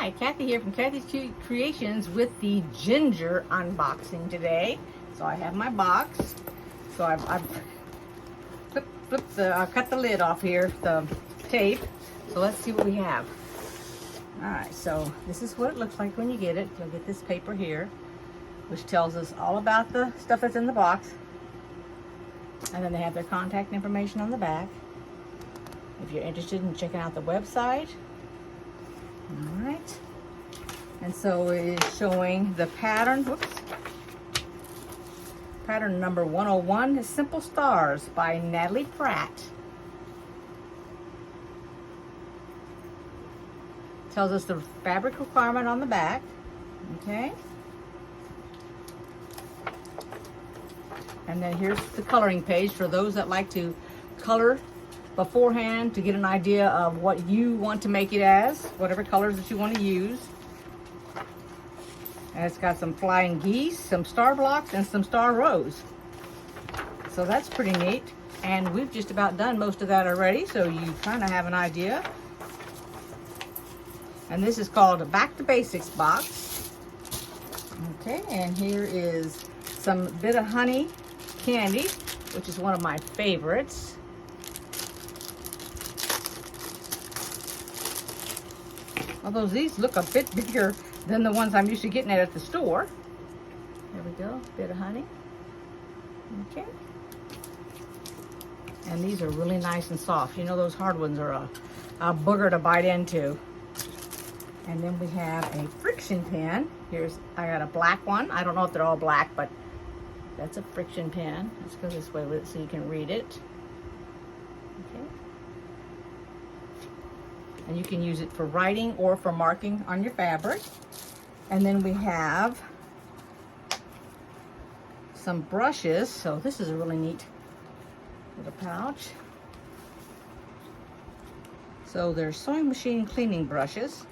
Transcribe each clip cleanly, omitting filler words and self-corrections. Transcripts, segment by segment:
Hi, Kathy here from Kathyskutekreations with the ginger unboxing today. So I have my box. So I've cut the lid off here, the tape. So let's see what we have. All right, so this is what it looks like when you get it. You'll get this paper here, which tells us all about the stuff that's in the box. And then they have their contact information on the back. If you're interested in checking out the website. All right, and so it is showing the pattern, pattern number 101 is Simple Stars by Natalie Pratt. Tells us the fabric requirement on the back, okay? And then here's the coloring page for those that like to color beforehand to get an idea of what you want to make it as, whatever colors that you want to use. And it's got some flying geese, some star blocks, and some star rows. So that's pretty neat. And we've just about done most of that already, so you kind of have an idea. And this is called a Back to Basics box. Okay, and here is some bit of honey candy, which is one of my favorites. Although these look a bit bigger than the ones I'm used to getting at the store. There we go, bit of honey. Okay. And these are really nice and soft. You know those hard ones are a booger to bite into. And then we have a friction pen. I got a black one. I don't know if they're all black, but that's a friction pen. Let's go this way with it so you can read it. Okay. And you can use it for writing or for marking on your fabric. And then we have some brushes. So this is a really neat little pouch. So they're sewing machine cleaning brushes.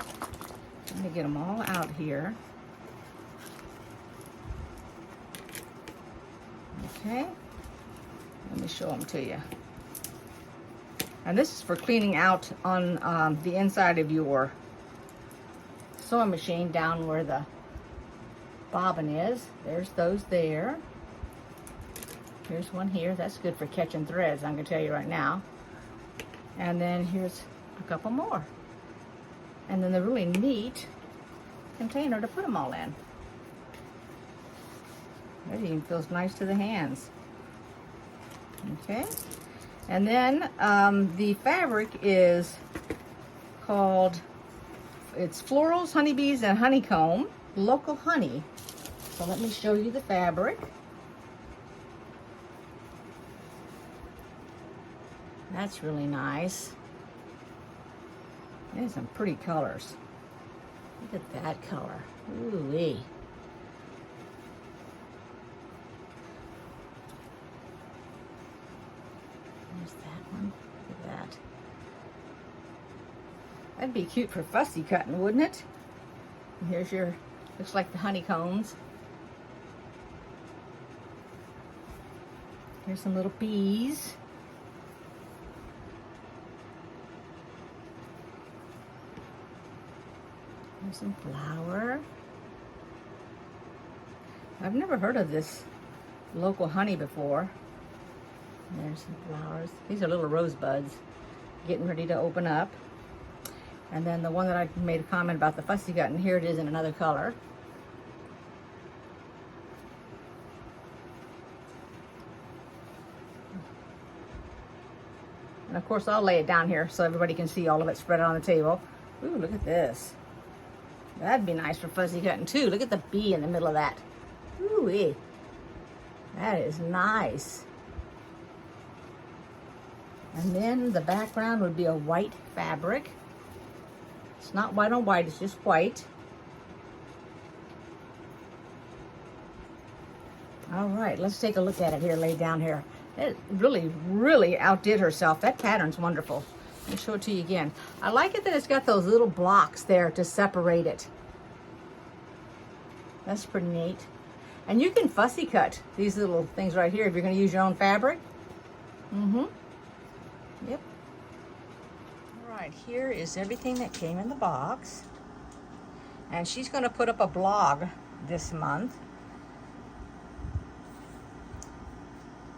Let me get them all out here. Okay, let me show them to you. And this is for cleaning out on the inside of your sewing machine down where the bobbin is. There's those there. Here's one here. That's good for catching threads, I'm going to tell you right now. And then here's a couple more. And then the really neat container to put them all in. It even feels nice to the hands. Okay. And then the fabric is called, it's florals, honeybees, and honeycomb, local honey. So let me show you the fabric. That's really nice. There's some pretty colors. Look at that color. Ooh-wee. There's that one. Look at that. That'd be cute for fussy cutting, wouldn't it? And here's your, looks like the honeycombs. Here's some little bees. There's some flower. I've never heard of this local honey before. There's some flowers. These are little rosebuds getting ready to open up. And then the one that I made a comment about the fussy cut, and here it is in another color. And of course I'll lay it down here so everybody can see all of it spread out on the table. Ooh, look at this. That'd be nice for fuzzy cutting too. Look at the bee in the middle of that. Ooh-wee. That is nice. And then the background would be a white fabric. It's not white on white, it's just white. All right, let's take a look at it here, laid down here. It really, really outdid herself. That pattern's wonderful. Let me show it to you again. I like it that it's got those little blocks there to separate it. That's pretty neat. And you can fussy cut these little things right here if you're going to use your own fabric. Yep. All right, here is everything that came in the box. And she's going to put up a blog this month.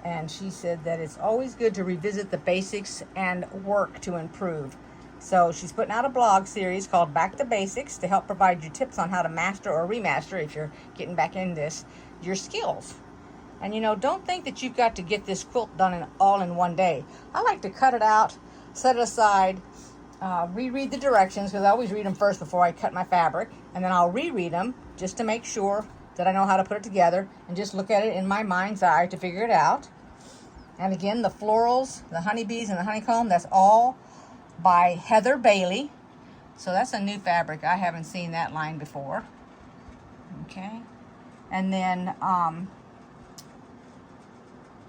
And she said that it's always good to revisit the basics and work to improve. So she's putting out a blog series called Back to Basics to help provide you tips on how to master or remaster, if you're getting back in this, your skills. And you know, don't think that you've got to get this quilt done all in one day. I like to cut it out, set it aside, reread the directions, because I always read them first before I cut my fabric, and then I'll reread them just to make sure that I know how to put it together, and just look at it in my mind's eye to figure it out. And again, the florals, the honeybees and the honeycomb, that's all by Heather Bailey. So that's a new fabric. I haven't seen that line before. Okay. And then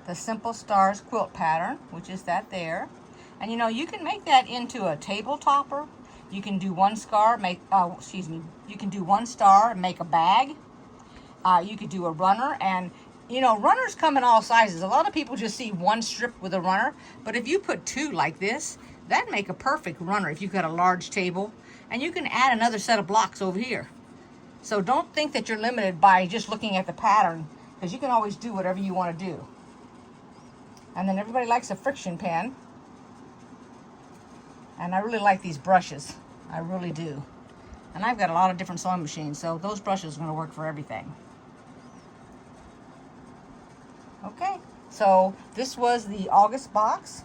the Simple Stars quilt pattern, which is that there. And you know, you can make that into a table topper. You can do one star, you can do one star and make a bag. You could do a runner, and you know, runners come in all sizes. A lot of people just see one strip with a runner, but if you put two like this, that'd make a perfect runner if you've got a large table. And you can add another set of blocks over here. So don't think that you're limited by just looking at the pattern, because you can always do whatever you want to do. And then everybody likes a friction pen. And I really like these brushes. I really do. And I've got a lot of different sewing machines, so those brushes are going to work for everything. Okay, so this was the August box.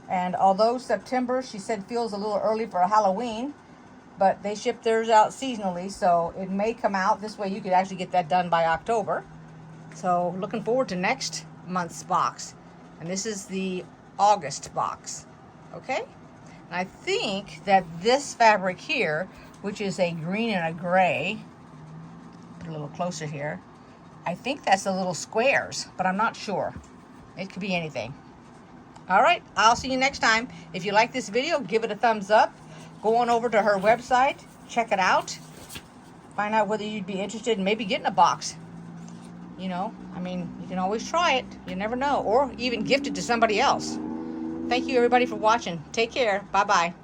And although September, she said, feels a little early for Halloween, but they ship theirs out seasonally, so it may come out. This way you could actually get that done by October. So looking forward to next month's box. And this is the August box. Okay? And I think that this fabric here, which is a green and a gray, put a little closer here, I think that's the little squares, but I'm not sure. It could be anything. All right, I'll see you next time. If you like this video, give it a thumbs up. Go on over to her website, check it out. Find out whether you'd be interested in maybe getting a box. You know, I mean, you can always try it. You never know. Or even gift it to somebody else. Thank you, everybody, for watching. Take care. Bye-bye.